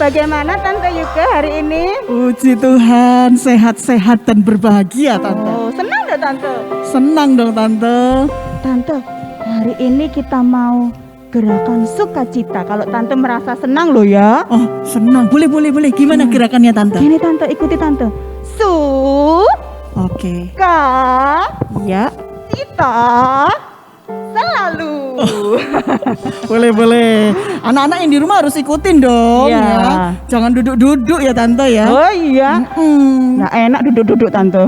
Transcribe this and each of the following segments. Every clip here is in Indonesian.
Bagaimana Tante Yuke hari ini? Puji Tuhan, sehat-sehat dan berbahagia Tante. Oh, senang dong Tante? Senang dong Tante. Tante, hari ini kita mau gerakan sukacita. Kalau Tante merasa senang loh ya. Oh, senang. Boleh. Gimana gerakannya Tante? Ini Tante, ikuti Tante. Oke. Ya. Cita selalu. Boleh. Anak-anak yang di rumah harus ikutin dong Iya. ya. Jangan duduk-duduk ya Tante ya. Oh iya. Nggak enak duduk-duduk Tante.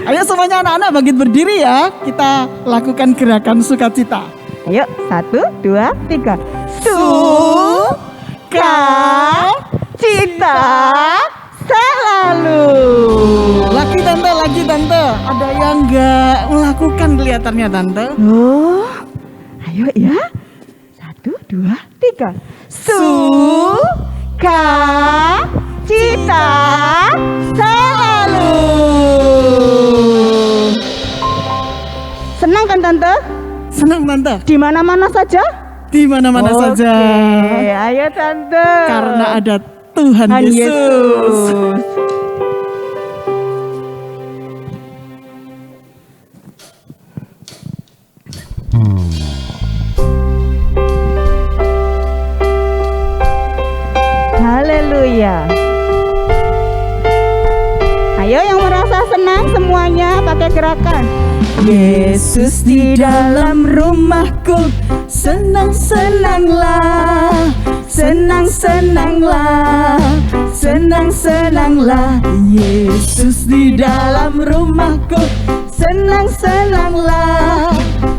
Ayo semuanya anak-anak bangkit berdiri ya. Kita lakukan gerakan sukacita. Ayo, 1, 2, 3. Sukacita selalu. Lagi Tante. Ada yang nggak melakukan kelihatannya Tante. Oh, ayo ya. 1, 2, 3. Sukacita selalu. Senang kan Tante? Senang Tante. Di mana-mana saja? Di mana-mana saja. Oke, ayo Tante. Karena ada Tuhan Yesus. Haleluya. Ayo yang merasa senang semuanya pakai gerakan. Yesus di dalam rumahku, senang-senanglah, senang-senanglah, senang-senanglah. Yesus di dalam rumahku, senang-senanglah,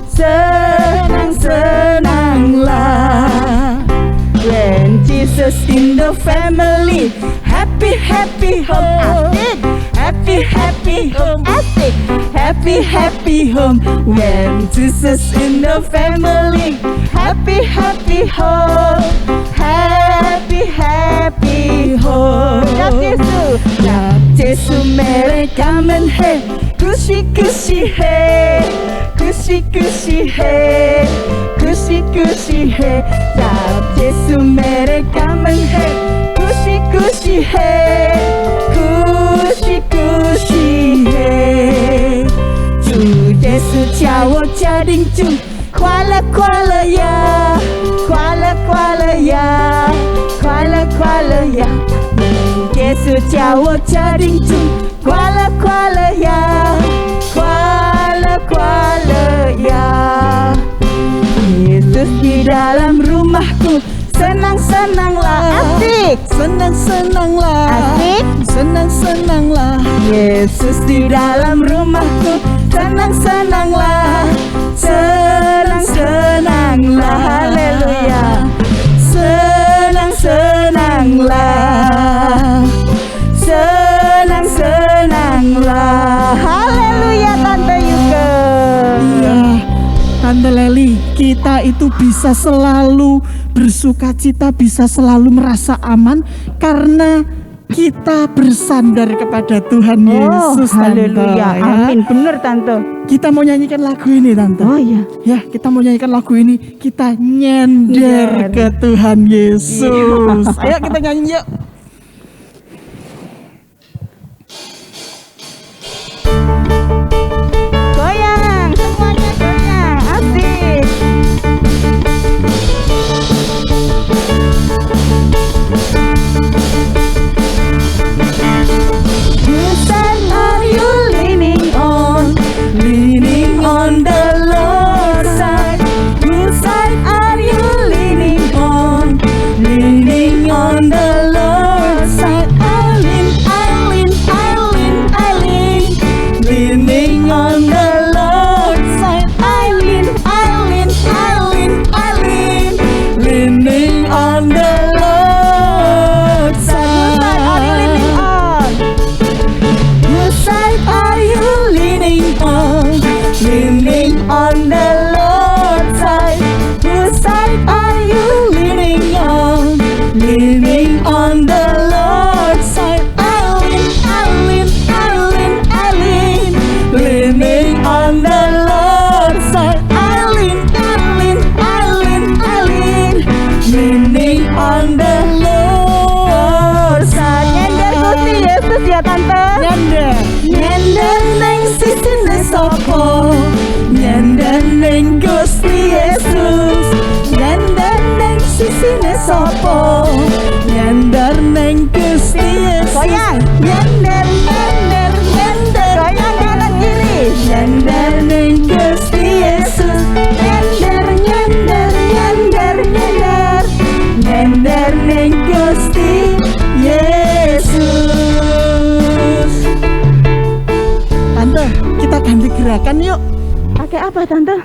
senang-senanglah. When Jesus in the family, happy home. Happy home. Happy home. When Jesus in the family, happy home. Happy home. Jab Yesu mereka menhe, kushi he. Jab Yesu mereka menhe, kushi he.主耶稣叫我家庭主，快乐呀，快乐呀。耶稣叫我家庭主，快乐呀，快乐呀。Yesus di dalam rumahku, senang-senanglah. Asik. Senang-senanglah. Senang-senanglah. Yesus di dalam rumahku, senang-senanglah. Senang-senanglah. Haleluya. Senang-senanglah. Senang-senanglah. Haleluya Tante Yuke. Iya, Tante Leli, kita itu bisa selalu bersukacita, bisa selalu merasa aman karena kita bersandar kepada Tuhan Yesus. Tante, haleluya. ya. Amin, bener Tante. Kita mau nyanyikan lagu ini Tante. Oh iya. Ya, kita mau nyanyikan lagu ini. Kita nyender ke Tuhan Yesus. Ayo kita nyanyi yuk. Goyang, semuanya goyang. Asik. Whose side are you leaning on? Leaning on the Lord's side. Whose side are you leaning on? Leaning on the Lord's Yesus ya Tante. Nyender, nyender neng sisine sopo, nyender neng Gusti Yesus, nyender neng sisine sopo, nyender neng Gusti Yesus. Goyang. Nyender, nyender, nyender, Goyang kanan kiri. nyender neng Gusti Yesus, nyender, nyender, nyender, nyender, nyender neng Gusti Yesus. Tante, kita ganti gerakan yuk. Pakai apa Tante?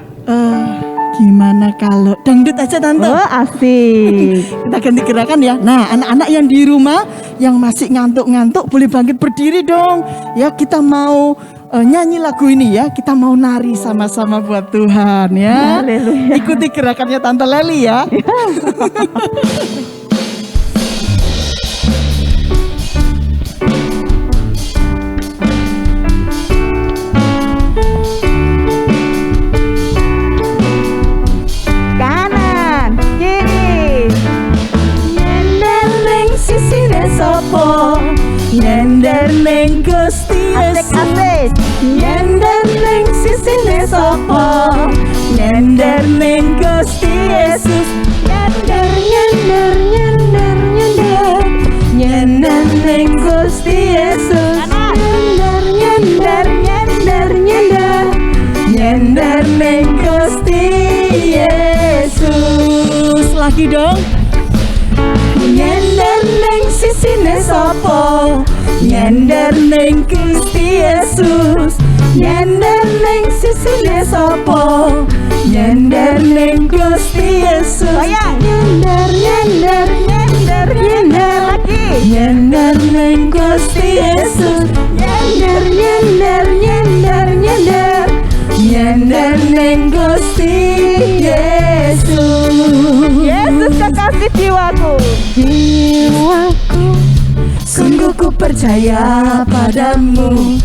Gimana kalau dangdut aja Tante? Oh asik. Kita ganti gerakan ya. Nah, anak-anak yang di rumah yang masih ngantuk-ngantuk boleh bangkit berdiri dong. Ya, kita mau nyanyi lagu ini ya. Kita mau nari sama-sama buat Tuhan ya. Haleluya. Ikuti gerakannya Tante Leli ya. Kanan kiri. Nyender neng sisine sopo, nyender neng Gusti Yesus. Asik-asik. Nyender neng sisine sopo, nyender neng Gusti Yesus. Nyender, nyender, nyender, nyender, nyender neng Gusti Yesus. Nyender, nyender, nyender, nyender, nyender neng Gusti Yesus. Lagi dong. Nyender neng sisine sopo, nyender neng Gusti Yesus, nyender neng sisine sopo, nyender neng Gusti Yesus. Goyang. Nyender, nyender, nyender, nyender Lagi. nyender neng Gusti Yesus, nyender, nyender, nyender, nyender, nyender neng Gusti Yesus. Yesus kekasih jiwaku. Jiwaku, sungguh ku percaya padamu,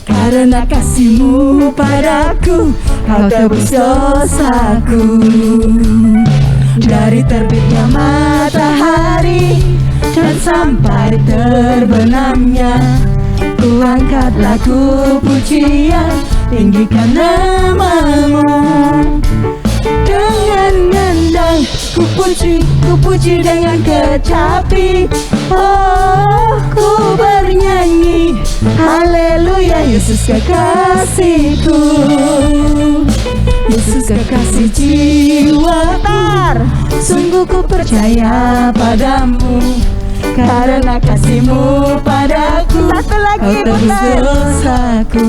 karena kasih-Mu padaku, Kau tebus dosaku. Dari terbitnya matahari dan sampai terbenamnya, ku angkat lagu pujian, tinggikan nama-Mu. Dengan gendang ku puji dengan kecapi. Oh, ku bernyanyi haleluya, Yesus kekasihku, Yesus kekasih jiwaku. Sungguh ku percaya padamu, karena kasih-Mu padaku, Satu lagi, Kau tebus putar. dosaku.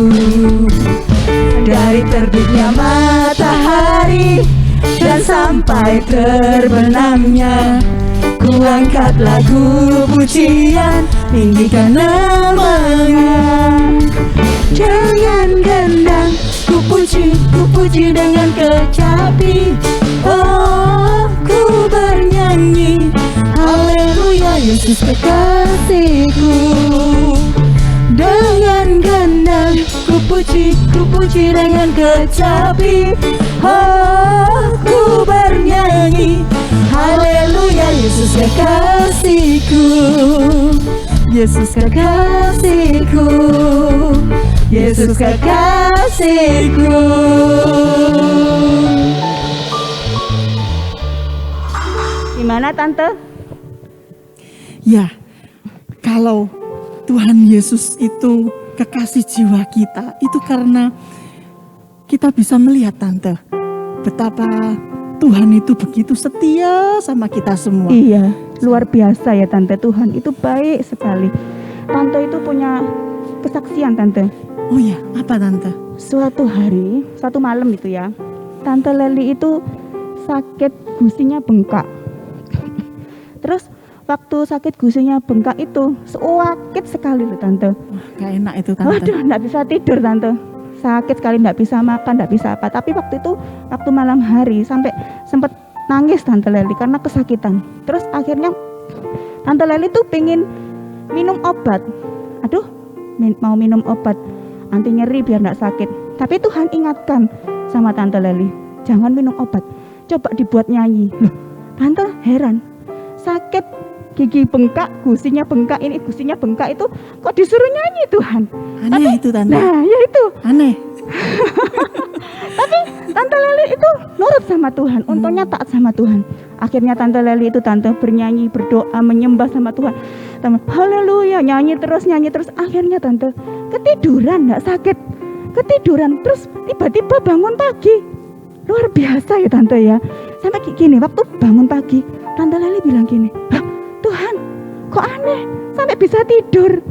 Dari terbitnya matahari dan sampai terbenamnya, ku angkat lagu pujian, tinggikan nama-Nya. Dengan gendang ku puji dengan kecapi. Oh, ku bernyanyi haleluya, Yesus kekasihku. Dengan gendang ku puji dengan kecapi. Oh, ku bernyanyi haleluya, Yesus kekasihku, Yesus kekasihku, Yesus kekasihku. Gimana Tante? Ya, kalau Tuhan Yesus itu kekasih jiwa kita, itu karena kita bisa melihat Tante, betapa Tuhan itu begitu setia sama kita semua. Iya, luar biasa ya Tante. Tuhan itu baik sekali. Tante itu punya kesaksian Tante. Oh ya, apa Tante? Suatu hari, satu malam itu ya, Tante Leli itu sakit gusinya bengkak. Terus waktu sakit gusinya bengkak itu sakit sekali loh Tante. Wah, gak enak itu Tante. Waduh, nggak bisa tidur Tante. Sakit sekali, nggak bisa makan, nggak bisa apa. Tapi waktu itu, waktu malam hari sampai sempat nangis Tante Leli karena kesakitan. Terus akhirnya Tante Leli tuh pengen minum obat. Aduh, mau minum obat anti nyeri biar nggak sakit. Tapi Tuhan ingatkan sama Tante Leli, jangan minum obat. Coba dibuat nyanyi. Loh, Tante heran. Sakit gigi bengkak, gusinya bengkak, ini gusinya bengkak, itu kok disuruh nyanyi Tuhan. Aneh itu Tante. Nah ya itu, Aneh. tapi Tante Leli itu nurut sama Tuhan, untungnya taat sama Tuhan. Akhirnya Tante Leli itu bernyanyi, berdoa, menyembah sama Tuhan. Haleluya, nyanyi terus. Akhirnya Tante ketiduran, nggak sakit, ketiduran. Terus tiba-tiba bangun pagi. Luar biasa ya Tante ya. Sampai gini, waktu bangun pagi, Tante Leli bilang gini, Tuhan, kok aneh, sampai bisa tidur.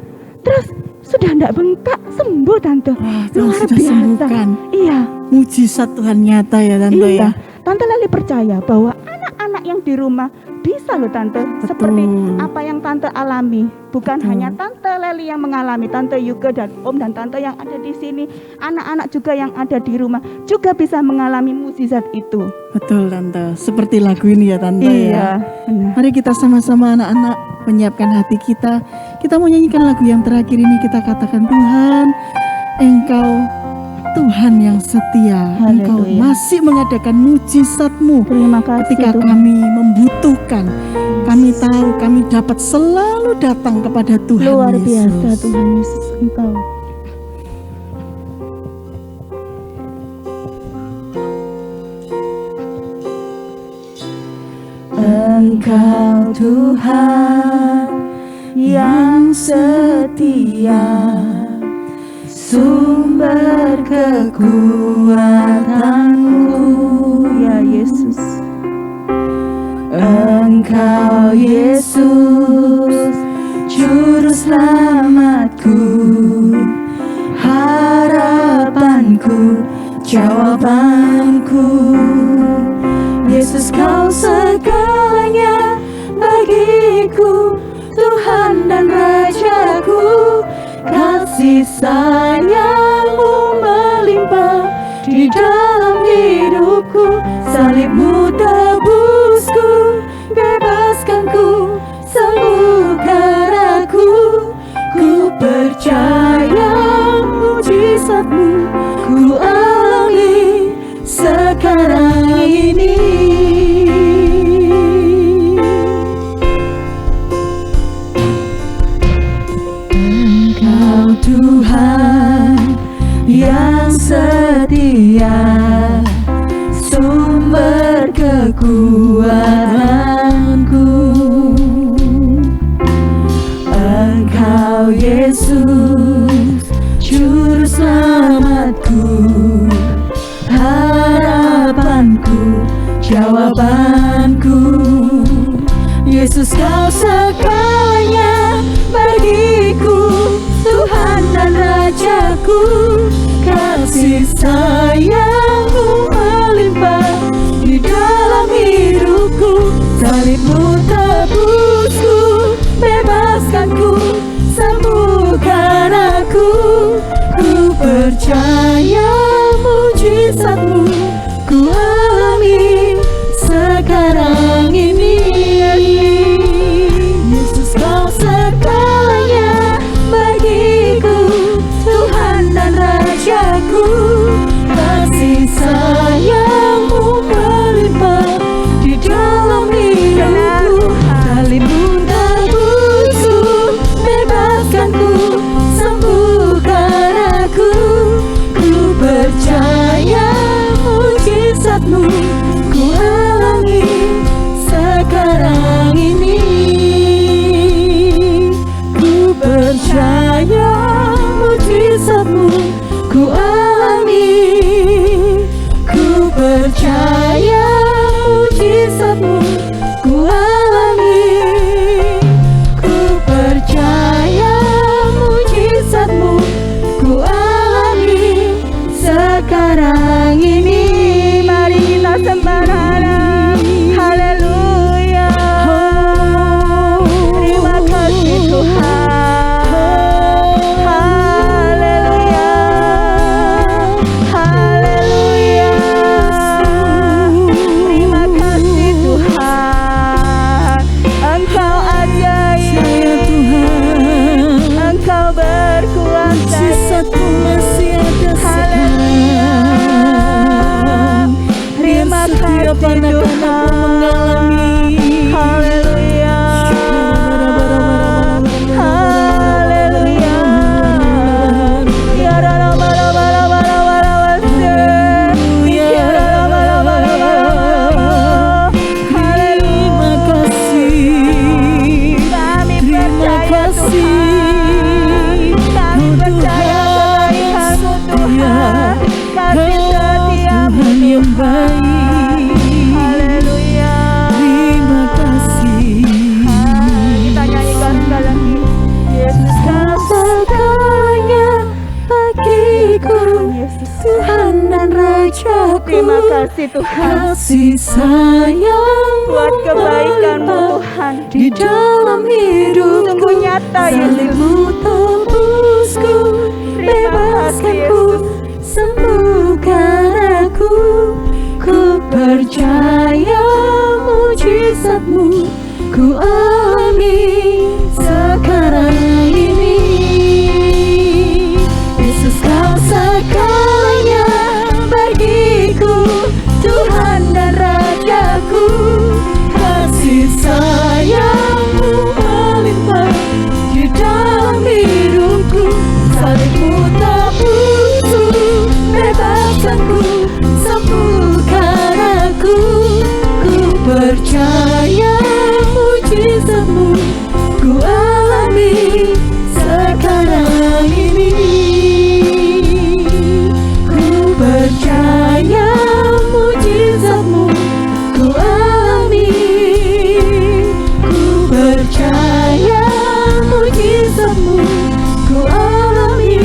Terus sudah nggak bengkak, sembuh Tante. Wah, Tuhan Luar sudah biasa. sembuhkan. Iya. Mujizat Tuhan nyata ya Tante Iya. ya. Tante Leli percaya bahwa anak-anak yang di rumah bisa loh Tante, seperti apa yang Tante alami. Bukan hanya Tante Leli yang mengalami, Tante Yuga dan Om dan Tante yang ada di sini, anak-anak juga yang ada di rumah juga bisa mengalami mukjizat itu. Betul Tante. Seperti lagu ini ya Tante ya. Iya, benar. Mari kita sama-sama anak-anak menyiapkan hati kita. Kita mau nyanyikan lagu yang terakhir ini, kita katakan, Tuhan, Engkau Tuhan yang setia. Engkau Haleluya. masih mengadakan mujizat-Mu Terima kasih ketika Tuhan. kami membutuhkan. Kami tahu kami dapat selalu datang kepada Tuhan Luar Yesus. biasa Tuhan Yesus Engkau. Engkau Tuhan yang setia, sumber kekuatanku, ya Yesus. Engkau Yesus, juru selamatku, harapanku, jawabanku. Yesus, kau segalanya bagiku, Tuhan dan Rajaku. Kasih sayang-Mu melimpah di dalam hidupku. Salib-Mu tebusku, bebaskanku, sembuhkan aku. Ku percaya mujizat-Mu ku alami sekarang ini. Engkau Tuhan yang setia, sumber kekuatanku. Engkau Yesus, juru selamatku, harapanku, jawabanku. Yesus, kau segalanya bagiku, Tuhan dan Rajaku. Kasih sayang-Mu melimpah di dalam hidupku. Salib-Mu tebusku, bebaskanku, sembuhkan aku. Ku percaya mujizat-Mu ku alami sekarang ini. Yesus, kau segalanya bagiku, Tuhan dan Rajaku. Kasih sayang-Mu melimpah di dalam hidupku. Salib-Mu tebusku, bebaskanku, sembuhkan aku. Ku percaya mujizat-Mu ku alami sekarang ini. Ku percaya mujizat-Mu ku alami. Ku percaya mujizat-Mu ku alami. Ku percaya mujizat-Mu ku alami sekarang ini. Mari kita sembah Allah. Haleluya. Terima kasih Tuhan. Terima kasih Tuhan kasih sayang buat kebaikan-Mu Tuhan. di dalam hidupku, Sungguh nyata Yesus. salibmu tebusku, bebaskanku, sembuhkan aku. Ku percaya mujizat-Mu, ku alami sekarang ini. Yesus, Kau segalanya bagiku, Tuhan dan Rajaku. Kasih sayang-Mu melimpah di dalam hidupku, salibmu tebusku, bebaskanku, sembuhkan aku. Ku percaya mujizat-Mu, ku alami sekarang ini. Ku percaya mujizat-Mu, ku alami. Ku percaya mujizat-Mu, ku alami.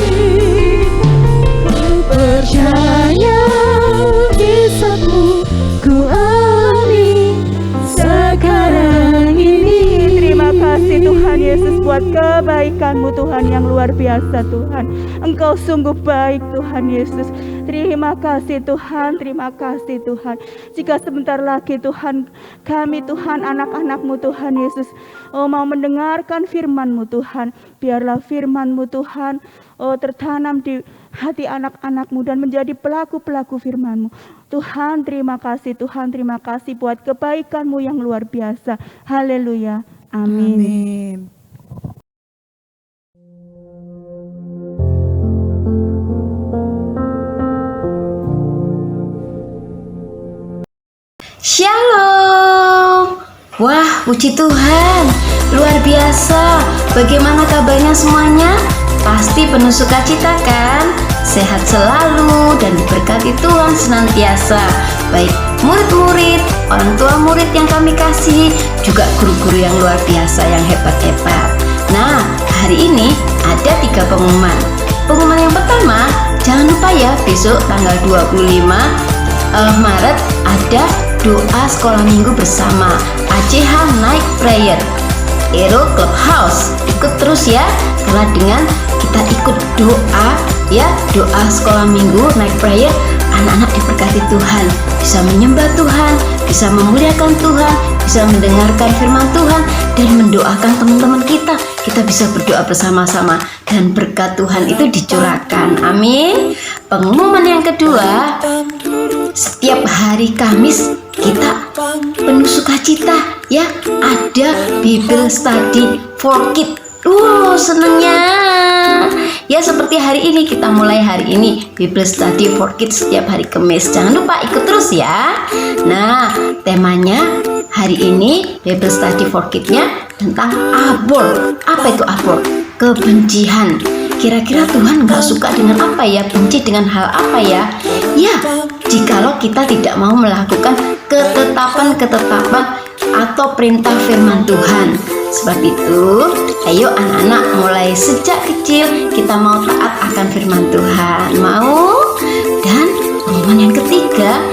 Ku percaya mujizat-Mu, ku alami sekarang ini. Terima kasih Tuhan Yesus buat kebaikan-Mu Tuhan yang luar biasa Tuhan. Engkau sungguh baik Tuhan Yesus. Terima kasih Tuhan, terima kasih Tuhan. Jika sebentar lagi Tuhan, kami Tuhan, anak-anak-Mu Tuhan Yesus, mau mendengarkan firman-Mu Tuhan. Biarlah firman-Mu Tuhan tertanam di hati anak-anak-Mu dan menjadi pelaku-pelaku firman-Mu. Tuhan, terima kasih Tuhan, terima kasih buat kebaikan-Mu yang luar biasa. Haleluya. Amin. Amin. Shalom. Wah, puji Tuhan. Luar biasa. Bagaimana kabarnya semuanya? Pasti penuh sukacita kan? Sehat selalu dan diberkati Tuhan senantiasa. Baik murid-murid, orang tua murid yang kami kasihi, juga guru-guru yang luar biasa yang hebat-hebat. Nah, hari ini ada 3 pengumuman. Pengumuman yang pertama, jangan lupa ya, besok tanggal 25 Maret ada doa sekolah minggu bersama ACH Night Prayer Ero Clubhouse. Ikut terus ya, karena dengan kita ikut doa ya, doa sekolah minggu Night Prayer, anak-anak diberkati Tuhan, bisa menyembah Tuhan, bisa memuliakan Tuhan, bisa mendengarkan firman Tuhan, dan mendoakan teman-teman kita. Kita bisa berdoa bersama-sama dan berkat Tuhan itu dicurahkan. Amin. Pengumuman yang kedua, setiap hari Kamis kita penuh sukacita ya, ada Bible Study for Kids. Senengnya ya, seperti hari ini, kita mulai hari ini Bible Study for Kids setiap hari Kamis. Jangan lupa ikut terus ya. Nah, temanya hari ini Bible Study for Kids-nya tentang abor. Apa itu abor? Kebencian. Kira-kira Tuhan gak suka dengan apa ya? Benci dengan hal apa ya? Ya, jikalau kita tidak mau melakukan ketetapan-ketetapan atau perintah firman Tuhan. Sebab itu, ayo anak-anak, mulai sejak kecil kita mau taat akan firman Tuhan. Mau? Dan pengumuman yang ketiga,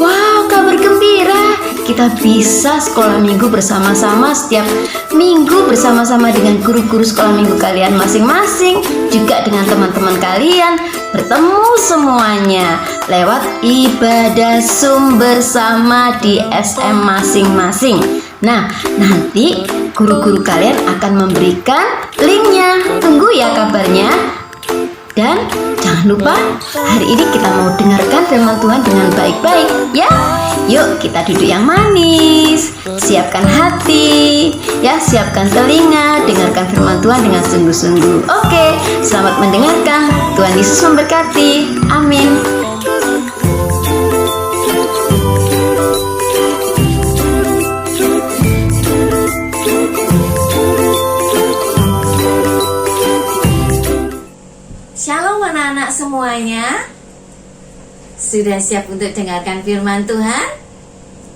wow, kabar gembira. Kita bisa sekolah minggu bersama-sama setiap minggu, bersama-sama dengan guru-guru sekolah minggu kalian masing-masing, juga dengan teman-teman kalian, bertemu semuanya lewat ibadah Zoom bersama di SM masing-masing. Nah, nanti guru-guru kalian akan memberikan linknya. Tunggu ya kabarnya. Dan jangan lupa, hari ini kita mau dengarkan firman Tuhan dengan baik-baik ya. Yuk kita duduk yang manis, siapkan hati ya, siapkan telinga, dengarkan firman Tuhan dengan sungguh-sungguh. Oke, selamat mendengarkan. Tuhan Yesus memberkati. Amin. Shalom anak-anak semuanya. Sudah siap untuk dengarkan firman Tuhan?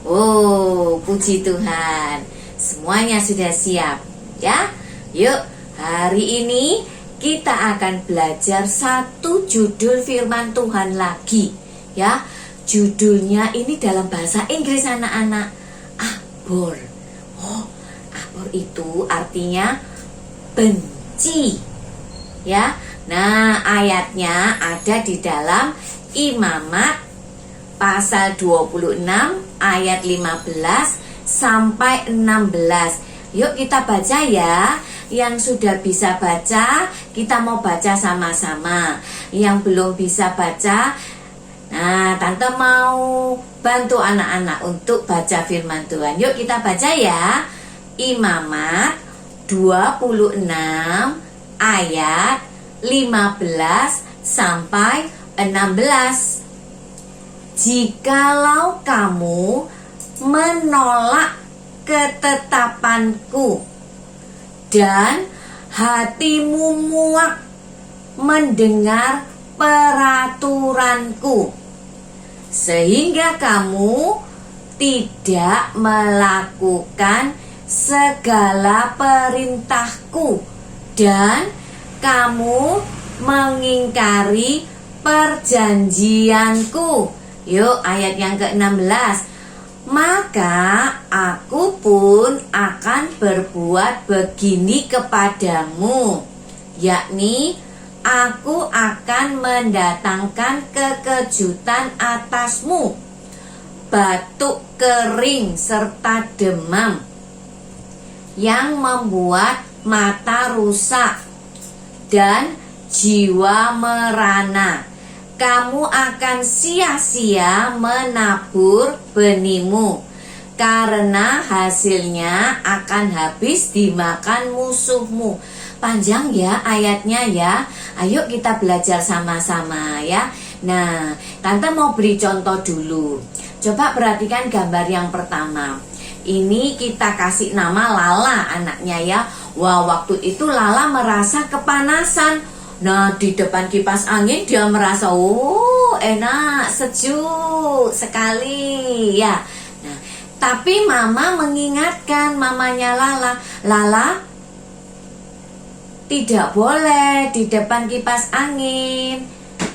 Oh, puji Tuhan. Semuanya sudah siap ya. Yuk, hari ini kita akan belajar satu judul firman Tuhan lagi ya. Judulnya ini dalam bahasa Inggris anak-anak, abhor. Oh, abhor itu artinya benci. Ya. Nah, ayatnya ada di dalam Imamat pasal 26 ayat 15 sampai 16. Yuk kita baca ya. Yang sudah bisa baca, kita mau baca sama-sama. Yang belum bisa baca, nah, Tante mau bantu anak-anak untuk baca firman Tuhan. Yuk kita baca ya. Imamat 26 ayat 15 sampai 16. Jikalau kamu menolak ketetapanku dan hatimu muak mendengar peraturanku, sehingga kamu tidak melakukan segala perintahku dan kamu mengingkari perjanjianku. Yuk ayat yang ke-16. Maka aku pun akan berbuat begini kepadamu, yakni aku akan mendatangkan kekejutan atasmu, batuk kering serta demam yang membuat mata rusak dan jiwa merana. Kamu akan sia-sia menabur benihmu, karena hasilnya akan habis dimakan musuhmu. Panjang ya ayatnya ya. Ayo kita belajar sama-sama ya. Nah, Tante mau beri contoh dulu. Coba perhatikan gambar yang pertama. Ini kita kasih nama Lala anaknya ya. Wah, waktu itu Lala merasa kepanasan. Nah, di depan kipas angin dia merasa, oh enak, sejuk sekali ya. Nah, tapi mama mengingatkan mamanya Lala tidak boleh di depan kipas angin,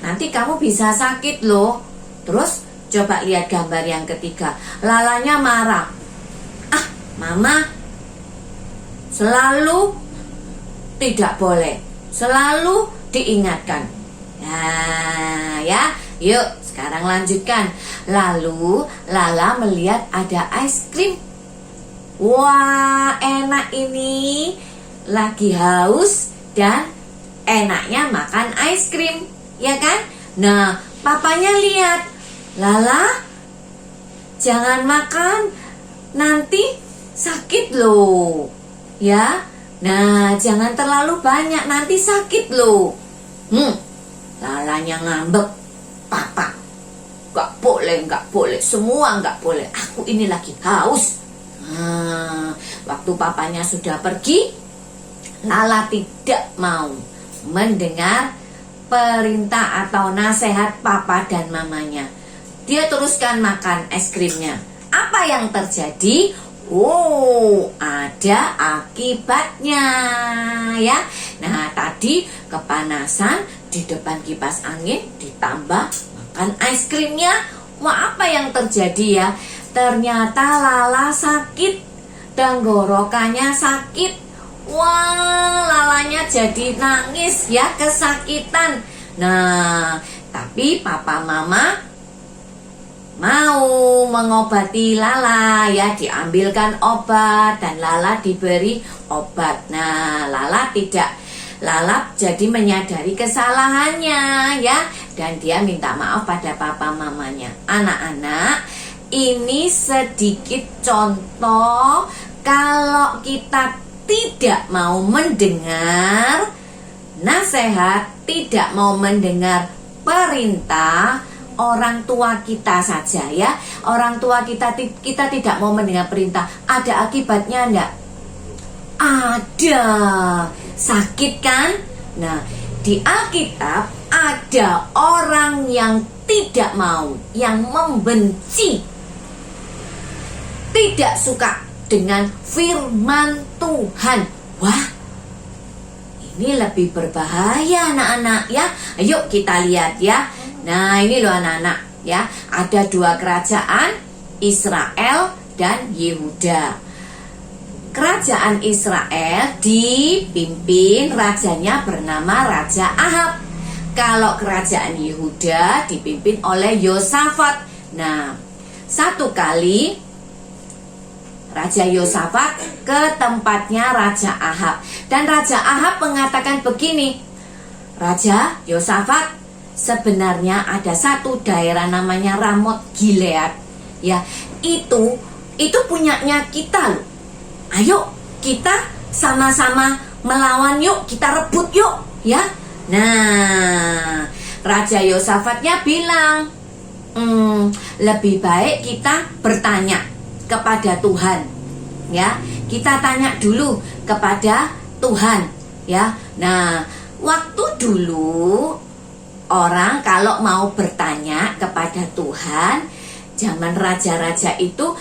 nanti kamu bisa sakit loh. Terus coba lihat gambar yang ketiga. Lalanya marah. Mama selalu tidak boleh, selalu diingatkan. Nah ya, yuk sekarang lanjutkan. Lalu Lala melihat ada es krim. Wah, enak ini. Lagi haus dan enaknya makan es krim, ya kan? Nah, papanya lihat, Lala jangan makan, nanti sakit loh. Ya. Nah, jangan terlalu banyak, nanti sakit loh. Lalanya ngambek. Papa, gak boleh, semua gak boleh. Aku ini lagi haus. Nah, waktu papanya sudah pergi, Lala tidak mau mendengar perintah atau nasihat papa dan mamanya. Dia teruskan makan es krimnya. Apa yang terjadi? Oh, ada akibatnya ya. Nah, tadi kepanasan di depan kipas angin ditambah makan es krimnya. Wah, apa yang terjadi ya? Ternyata Lala sakit, tenggorokannya sakit. Wah, Lalanya jadi nangis ya, kesakitan. Nah, tapi papa mama mau mengobati Lala ya, diambilkan obat dan Lala diberi obat. Nah, Lala jadi menyadari kesalahannya ya, dan dia minta maaf pada papa mamanya. Anak-anak, ini sedikit contoh kalau kita tidak mau mendengar nasihat, tidak mau mendengar perintah orang tua kita saja ya. Orang tua kita tidak mau mendengar perintah, ada akibatnya enggak? Ada. Sakit kan? Nah, di Alkitab ada orang yang tidak mau, yang membenci, tidak suka dengan firman Tuhan. Wah, ini lebih berbahaya anak-anak ya. Ayo kita lihat ya. Nah, ini loh anak-anak. ya. Ada dua kerajaan, Israel dan Yehuda. Kerajaan Israel dipimpin rajanya bernama Raja Ahab. Kalau kerajaan Yehuda dipimpin oleh Yosafat. Nah, satu kali Raja Yosafat ke tempatnya Raja Ahab, dan Raja Ahab mengatakan begini, Raja Yosafat, sebenarnya ada satu daerah namanya Ramot Gilead, ya, itu punyanya kita loh. Ayo kita sama-sama melawan yuk, kita rebut yuk, ya. Nah, Raja Yosafatnya bilang, lebih baik kita bertanya kepada Tuhan, ya. Kita tanya dulu kepada Tuhan, ya. Nah, waktu dulu orang kalau mau bertanya kepada Tuhan, zaman raja-raja itu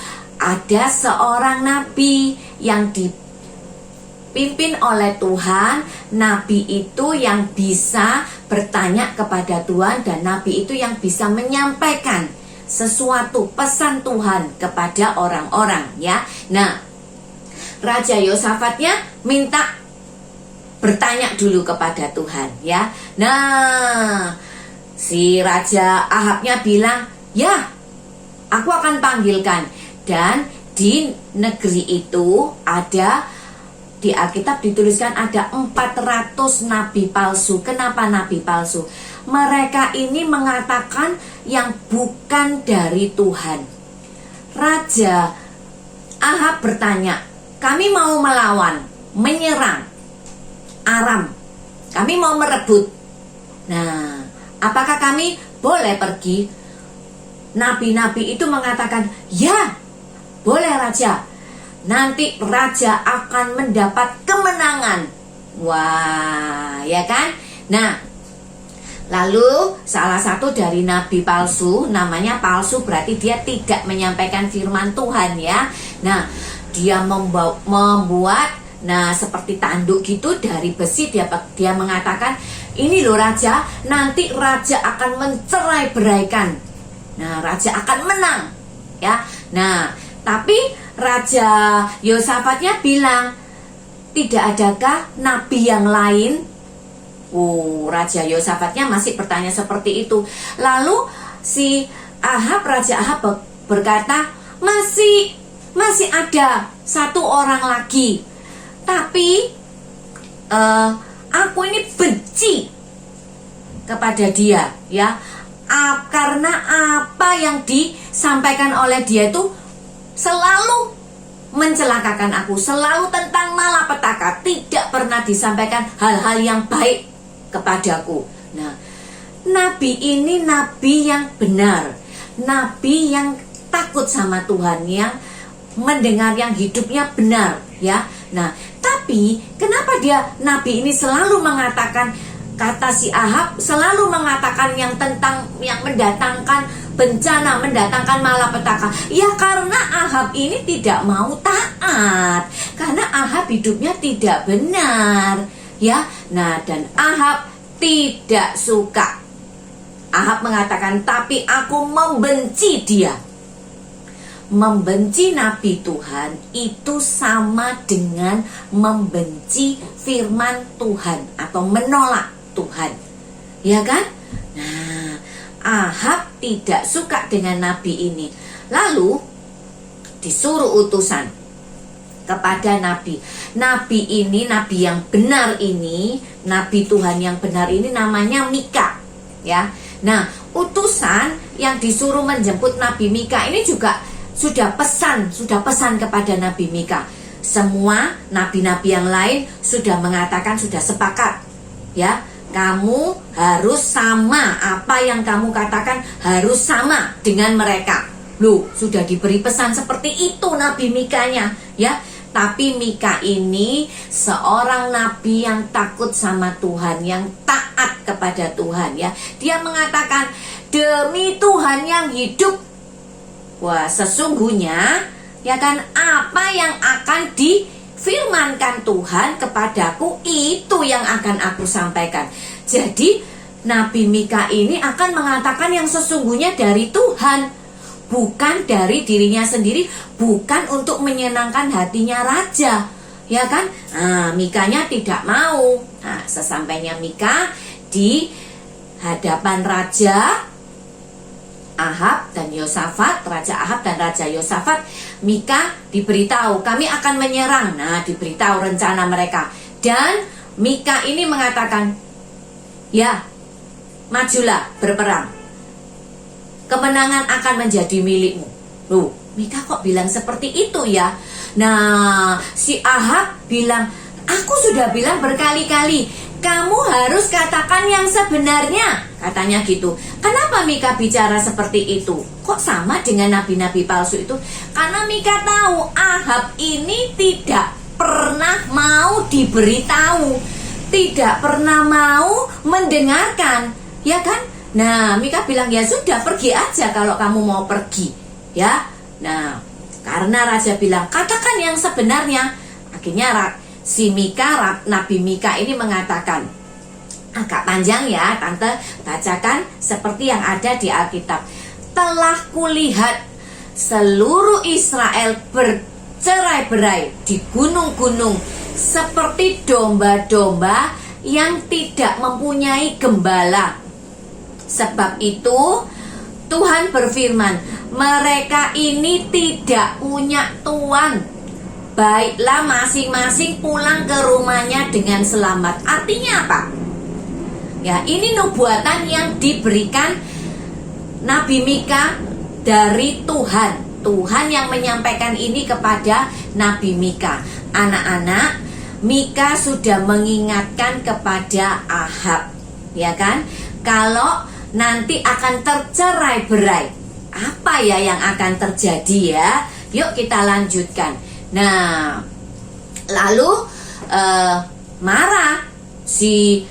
ada seorang nabi yang dipimpin oleh Tuhan. Nabi itu yang bisa bertanya kepada Tuhan, dan nabi itu yang bisa menyampaikan sesuatu pesan Tuhan kepada orang-orang, ya. Nah, Raja Yosafatnya minta bertanya dulu kepada Tuhan, ya. Nah, si Raja Ahabnya bilang, ya, aku akan panggilkan. Dan di negeri itu ada, di Alkitab dituliskan ada 400 nabi palsu. Kenapa nabi palsu? Mereka ini mengatakan yang bukan dari Tuhan. Raja Ahab bertanya, kami mau melawan, menyerang Aram, kami mau merebut. Nah, apakah kami boleh pergi? Nabi-nabi itu mengatakan, ya, boleh Raja. Nanti Raja akan mendapat kemenangan. Wah, ya kan? Nah, lalu salah satu dari nabi palsu, namanya palsu berarti dia tidak menyampaikan firman Tuhan, ya. Nah, dia membuat seperti tanduk gitu dari besi. Dia mengatakan, ini loh Raja, nanti Raja akan mencerai beraikan. Nah, Raja akan menang, ya. Nah, tapi Raja Yosafatnya bilang, tidak adakah nabi yang lain? Raja Yosafatnya masih bertanya seperti itu. Lalu si Raja Ahab berkata, masih ada satu orang lagi, tapi aku ini benci kepada dia, ya. Karena apa yang disampaikan oleh dia itu selalu mencelakakan aku, selalu tentang malapetaka, tidak pernah disampaikan hal-hal yang baik kepadaku. Nah, nabi ini nabi yang benar, nabi yang takut sama Tuhan, yang mendengar, yang hidupnya benar, ya. Nah, tapi kenapa nabi ini selalu mengatakan, kata si Ahab selalu mengatakan yang mendatangkan bencana, mendatangkan malapetaka? Ya, karena Ahab ini tidak mau taat, karena Ahab hidupnya tidak benar, ya. Nah, dan Ahab tidak suka. Ahab mengatakan, tapi aku membenci dia. Membenci nabi Tuhan itu sama dengan membenci firman Tuhan atau menolak Tuhan, ya kan? Nah, Ahab tidak suka dengan nabi ini. Lalu disuruh utusan kepada nabi. Nabi ini, nabi yang benar ini, nabi Tuhan yang benar ini namanya Mika, ya. Nah, utusan yang disuruh menjemput Nabi Mika ini juga sudah pesan kepada Nabi Mika. Semua nabi-nabi yang lain sudah mengatakan, sudah sepakat, ya. Kamu harus sama, apa yang kamu katakan harus sama dengan mereka. Loh, sudah diberi pesan seperti itu Nabi Mikanya, ya. Tapi Mika ini seorang nabi yang takut sama Tuhan, yang taat kepada Tuhan, ya. Dia mengatakan, demi Tuhan yang hidup, wah, sesungguhnya, ya kan, apa yang akan difirmankan Tuhan kepadaku, itu yang akan aku sampaikan. Jadi Nabi Mika ini akan mengatakan yang sesungguhnya dari Tuhan, bukan dari dirinya sendiri, bukan untuk menyenangkan hatinya raja, ya kan? Nah, Mikanya tidak mau. Nah, sesampainya Mika di hadapan Raja Ahab dan Yosafat, Raja Ahab dan Raja Yosafat, Mika diberitahu kami akan menyerang. Nah, diberitahu rencana mereka. Dan Mika ini mengatakan, ya, majulah berperang. Kemenangan akan menjadi milikmu. Loh, Mika kok bilang seperti itu ya? Nah, si Ahab bilang, aku sudah bilang berkali-kali, kamu harus katakan yang sebenarnya, katanya gitu. Kenapa Mika bicara seperti itu? Kok sama dengan nabi-nabi palsu itu? Karena Mika tahu Ahab ini tidak pernah mau diberitahu, tidak pernah mau mendengarkan, ya kan? Nah, Mika bilang, ya sudah, pergi aja kalau kamu mau pergi, ya. Nah, karena raja bilang katakan yang sebenarnya, akhirnya si Mika, Nabi Mika ini mengatakan, agak panjang ya tante, bacakan seperti yang ada di Alkitab. Telah kulihat seluruh Israel bercerai-berai di gunung-gunung seperti domba-domba yang tidak mempunyai gembala. Sebab itu Tuhan berfirman, mereka ini tidak punya tuan. Baiklah masing-masing pulang ke rumahnya dengan selamat. Artinya apa? Ya, ini nubuatan yang diberikan Nabi Mika dari Tuhan. Tuhan yang menyampaikan ini kepada Nabi Mika. Anak-anak, Mika sudah mengingatkan kepada Ahab, ya kan? Kalau nanti akan tercerai-berai, apa ya yang akan terjadi ya? Yuk kita lanjutkan. Nah, lalu marah si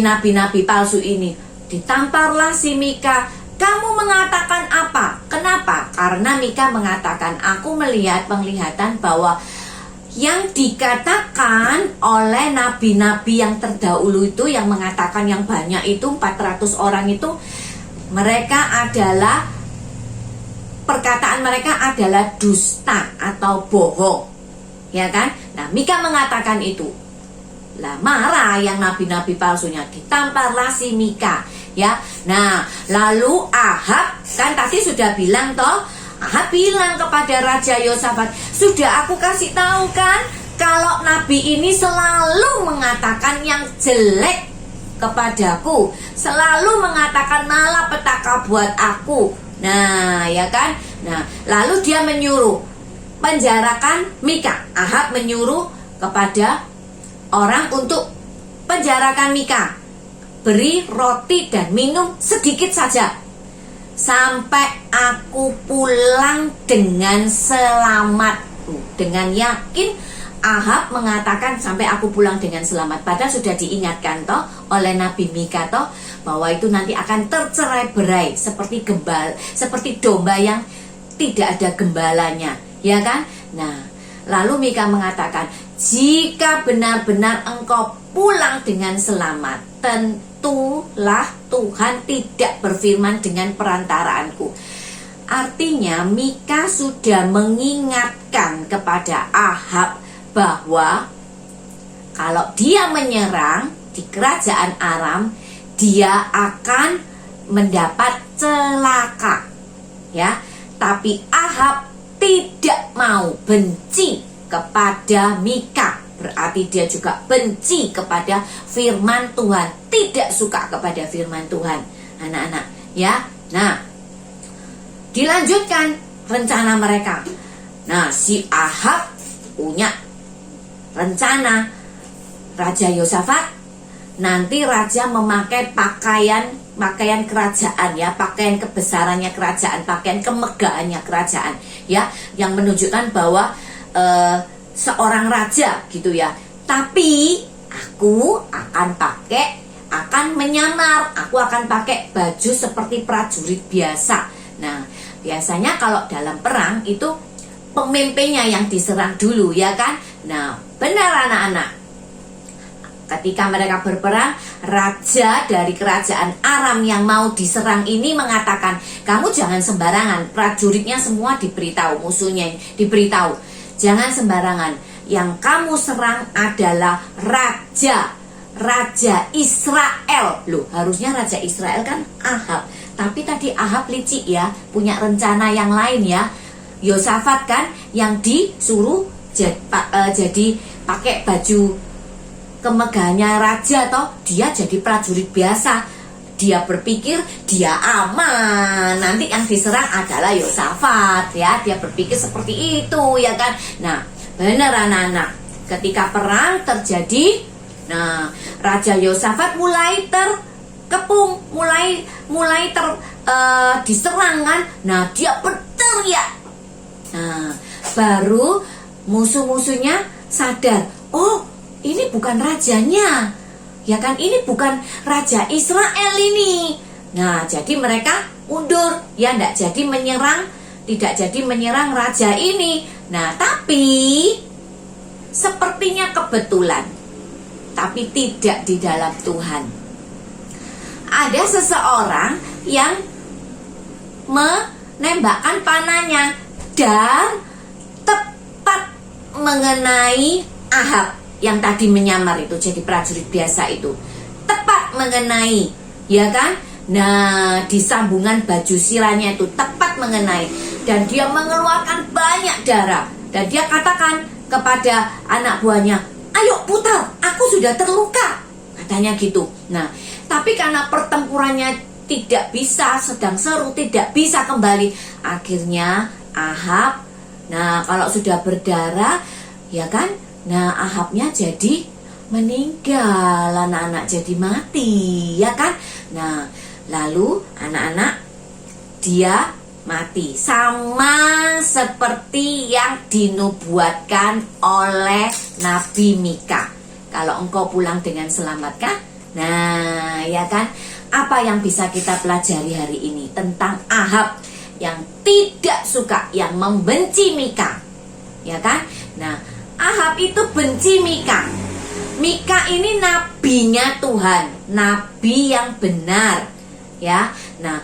nabi-nabi palsu ini. Ditamparlah si Mika. Kamu mengatakan apa? Kenapa? Karena Mika mengatakan, aku melihat penglihatan bahwa yang dikatakan oleh nabi-nabi yang terdahulu itu, yang mengatakan yang banyak itu, 400 orang itu, mereka adalah, perkataan mereka adalah dusta atau bohong, ya kan? Nah, Mika mengatakan itu. Lah, marah yang nabi-nabi palsunya, ditamparlah si Mika, ya. Nah, lalu Ahab, kan tadi sudah bilang toh, Ahab bilang kepada Raja Yosafat, sudah aku kasih tahu kan, kalau nabi ini selalu mengatakan yang jelek kepadaku, selalu mengatakan malapetaka buat aku. Nah, ya kan? Nah, lalu dia menyuruh penjarakan Mika. Ahab menyuruh kepada orang untuk penjarakan Mika. Beri roti dan minum sedikit saja sampai aku pulang dengan selamat. Dengan yakin Ahab mengatakan sampai aku pulang dengan selamat. Padahal sudah diingatkan toh oleh Nabi Mika toh bahwa itu nanti akan tercerai-berai seperti seperti domba yang tidak ada gembalanya, ya kan? Nah, lalu Mika mengatakan, jika benar-benar engkau pulang dengan selamat, tentulah Tuhan tidak berfirman dengan perantaraanku. Artinya Mika sudah mengingatkan kepada Ahab bahwa kalau dia menyerang di kerajaan Aram, dia akan mendapat celaka, ya. Tapi Ahab tidak mau, benci kepada Mika. Berarti dia juga benci kepada firman Tuhan, tidak suka kepada firman Tuhan, anak-anak, ya. Nah, dilanjutkan rencana mereka. Nah, si Ahab punya rencana. Raja Yosafat, nanti raja memakai pakaian kerajaan, ya, pakaian kebesarannya kerajaan, pakaian kemegahannya kerajaan, ya, yang menunjukkan bahwa seorang raja gitu ya. Tapi aku akan menyamar, aku akan pakai baju seperti prajurit biasa. Nah, biasanya kalau dalam perang itu pemimpinnya yang diserang dulu, ya kan? Nah, benar anak-anak, ketika mereka berperang, raja dari kerajaan Aram yang mau diserang ini mengatakan, kamu jangan sembarangan. Prajuritnya semua diberitahu, musuhnya diberitahu, jangan sembarangan. Yang kamu serang adalah Raja Israel. Loh, harusnya Raja Israel kan Ahab. Tapi tadi Ahab licik ya, punya rencana yang lain ya. Yosafat kan yang disuruh jadi pakai baju kemegahannya raja toh, dia jadi prajurit biasa. Dia berpikir dia aman, nanti yang diserang adalah Yosafat ya. Dia berpikir seperti itu ya kan. Nah, benar anak-anak, ketika perang terjadi, nah Raja Yosafat mulai terkepung, mulai diserang kan. Nah, dia berteriak. Nah, baru musuh-musuhnya sadar, oh ini bukan rajanya, ya kan, ini bukan Raja Israel ini. Nah, jadi mereka mundur, ya, tidak jadi menyerang raja ini. Nah, tapi sepertinya kebetulan, tapi tidak di dalam Tuhan. Ada seseorang yang menembakkan panahnya dan tepat mengenai Ahab yang tadi menyamar itu jadi prajurit biasa itu, tepat mengenai, ya kan. Nah, di sambungan baju sirahnya itu tepat mengenai, dan dia mengeluarkan banyak darah, dan dia katakan kepada anak buahnya, ayo putar, aku sudah terluka, katanya gitu. Nah, tapi karena pertempurannya tidak bisa, sedang seru, tidak bisa kembali, akhirnya Ahab, nah kalau sudah berdarah, ya kan, nah Ahabnya jadi meninggal, anak-anak, jadi mati, ya kan. Nah, lalu anak-anak, dia mati sama seperti yang dinubuatkan oleh Nabi Mika. Kalau engkau pulang dengan selamat kah? Nah, ya kan. Apa yang bisa kita pelajari hari ini tentang Ahab yang tidak suka, yang membenci Mika, ya kan. Nah, Ahab itu benci Mika. Mika ini nabinya Tuhan, nabi yang benar, ya. Nah,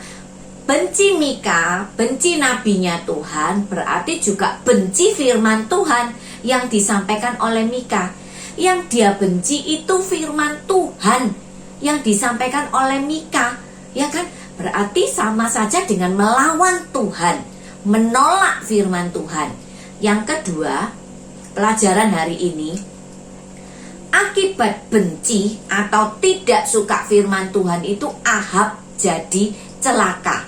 benci Mika, benci nabinya Tuhan, berarti juga benci firman Tuhan yang disampaikan oleh Mika. Yang dia benci itu firman Tuhan yang disampaikan oleh Mika, ya kan? Berarti sama saja dengan melawan Tuhan, menolak firman Tuhan. Yang kedua, pelajaran hari ini, akibat benci atau tidak suka firman Tuhan itu Ahab jadi celaka.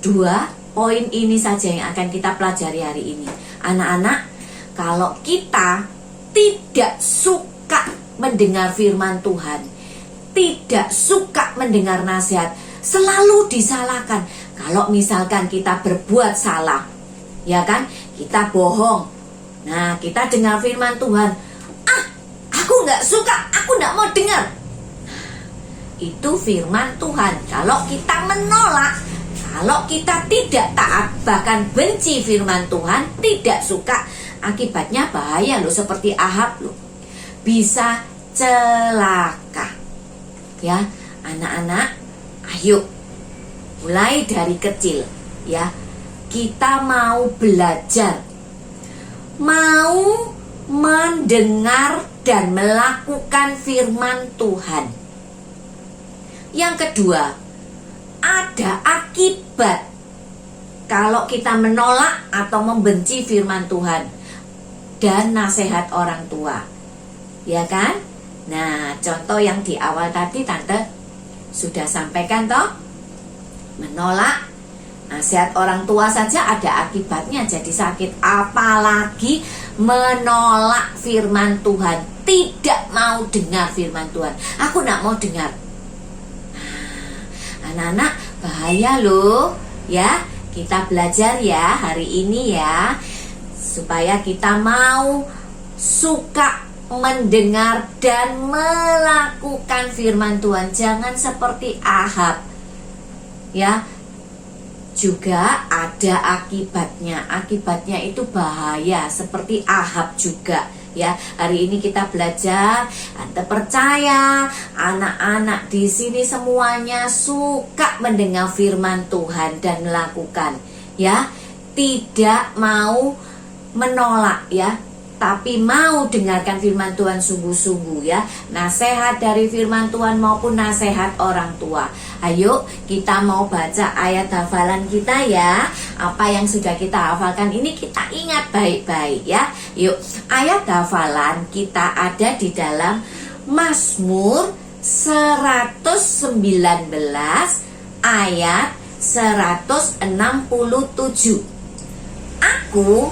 2 poin ini saja yang akan kita pelajari hari ini. Anak-anak, kalau kita tidak suka mendengar firman Tuhan, tidak suka mendengar nasihat, selalu disalahkan. Kalau misalkan kita berbuat salah, ya kan, kita bohong. Nah, kita dengar firman Tuhan, aku nggak suka, aku nggak mau dengar. Itu firman Tuhan. Kalau kita menolak, kalau kita tidak taat, bahkan benci firman Tuhan, tidak suka, akibatnya bahaya loh, seperti Ahab loh, bisa celaka. Ya, anak-anak, ayo mulai dari kecil, ya, kita mau belajar, mau mendengar dan melakukan firman Tuhan. Yang kedua, ada akibat kalau kita menolak atau membenci firman Tuhan dan nasihat orang tua, ya kan? Nah, contoh yang di awal tadi Tante sudah sampaikan toh, menolak nasihat orang tua saja ada akibatnya jadi sakit, apalagi menolak firman Tuhan, tidak mau dengar firman Tuhan. Aku tidak mau dengar. Anak-anak, bahaya loh, ya. Kita belajar ya hari ini ya, supaya kita mau suka mendengar dan melakukan firman Tuhan. Jangan seperti Ahab, ya. Juga ada akibatnya. Akibatnya itu bahaya seperti Ahab juga, Ya, hari ini kita belajar. Tante percaya anak-anak di sini semuanya suka mendengar firman Tuhan dan melakukan. Ya, tidak mau menolak ya, tapi mau dengarkan firman Tuhan sungguh-sungguh ya. Nasihat dari firman Tuhan maupun nasihat orang tua. Ayo kita mau baca ayat hafalan kita ya. Apa yang sudah kita hafalkan ini kita ingat baik-baik ya. Yuk, ayat hafalan kita ada di dalam Mazmur 119 ayat 167. Aku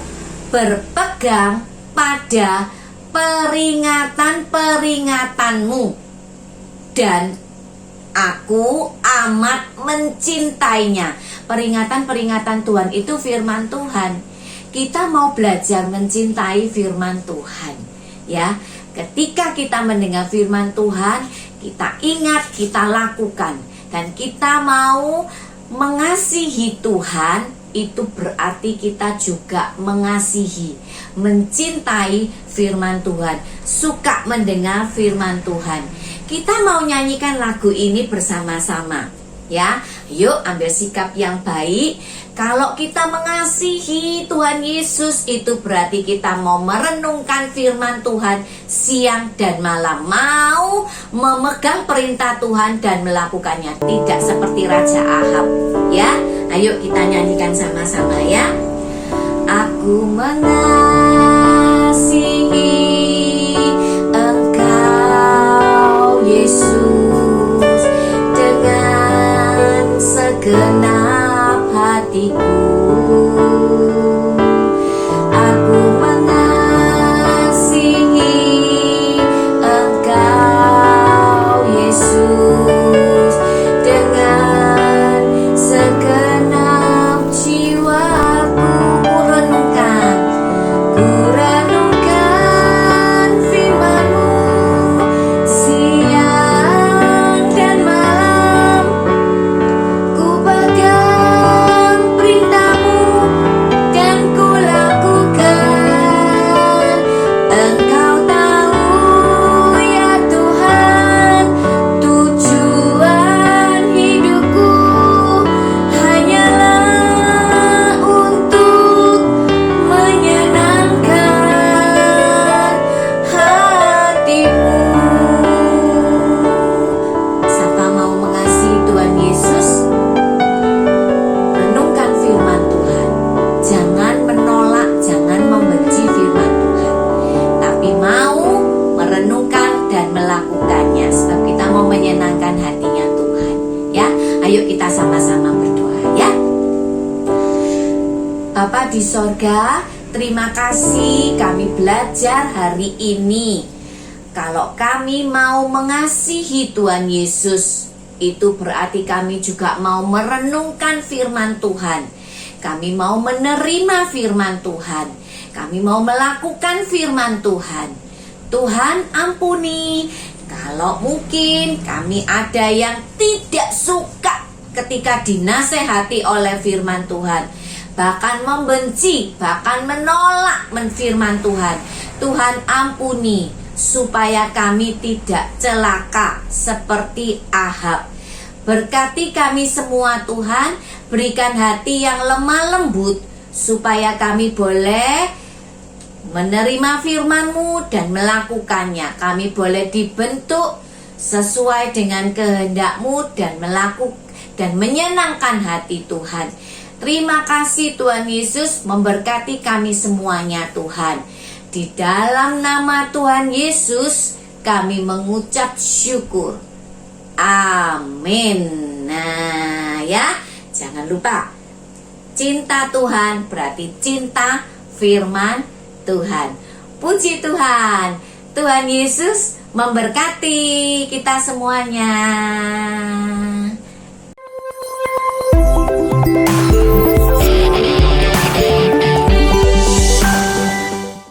berpegang pada peringatan-peringatanmu dan aku amat mencintainya. Peringatan-peringatan Tuhan itu firman Tuhan. Kita mau belajar mencintai firman Tuhan ya. Ketika kita mendengar firman Tuhan, kita ingat, kita lakukan, dan kita mau mengasihi Tuhan. Itu berarti kita juga mengasihi, mencintai firman Tuhan, suka mendengar firman Tuhan. Kita mau nyanyikan lagu ini bersama-sama ya. Yuk ambil sikap yang baik. Kalau kita mengasihi Tuhan Yesus, itu berarti kita mau merenungkan firman Tuhan siang dan malam, mau memegang perintah Tuhan dan melakukannya, tidak seperti Raja Ahab ya. Ayo kita nyanyikan sama-sama ya. Aku mengasihi Engkau Yesus dengan segenap hatiku. Aku mengasihi Engkau Yesus dengan segenap jiwaku. Kurenungkan firman-Mu siang dan malam. Ku pegang perintah-Mu dan ku lakukan. Engkau tahu ya Tuhan, tujuan hidupku hanyalah untuk menyenangkan hati-Mu. Siapa mau mengasihi Tuhan Yesus? Renungkan firman Tuhan. Jangan menolak, jangan membenci firman Tuhan, tapi mau merenungkan dan melakukannya, sebab kita mau menyenangkan hatinya Tuhan ya. Ayo kita sama-sama berdoa ya. Bapa di sorga, terima kasih kami belajar hari ini. Kalau kami mau mengasihi Tuhan Yesus, itu berarti kami juga mau merenungkan firman Tuhan. Kami mau menerima firman Tuhan. Kami mau melakukan firman Tuhan. Tuhan ampuni kalau mungkin kami ada yang tidak suka ketika dinasehati oleh firman Tuhan, bahkan membenci, bahkan menolak firman Tuhan. Tuhan ampuni supaya kami tidak celaka seperti Ahab. Berkati kami semua Tuhan, berikan hati yang lemah lembut supaya kami boleh menerima firman-Mu dan melakukannya. Kami boleh dibentuk sesuai dengan kehendak-Mu dan dan menyenangkan hati Tuhan. Terima kasih Tuhan Yesus, memberkati kami semuanya Tuhan. Di dalam nama Tuhan Yesus kami mengucap syukur. Amin. Nah ya, jangan lupa, cinta Tuhan berarti cinta firman Tuhan. Puji Tuhan. Tuhan Yesus memberkati kita semuanya.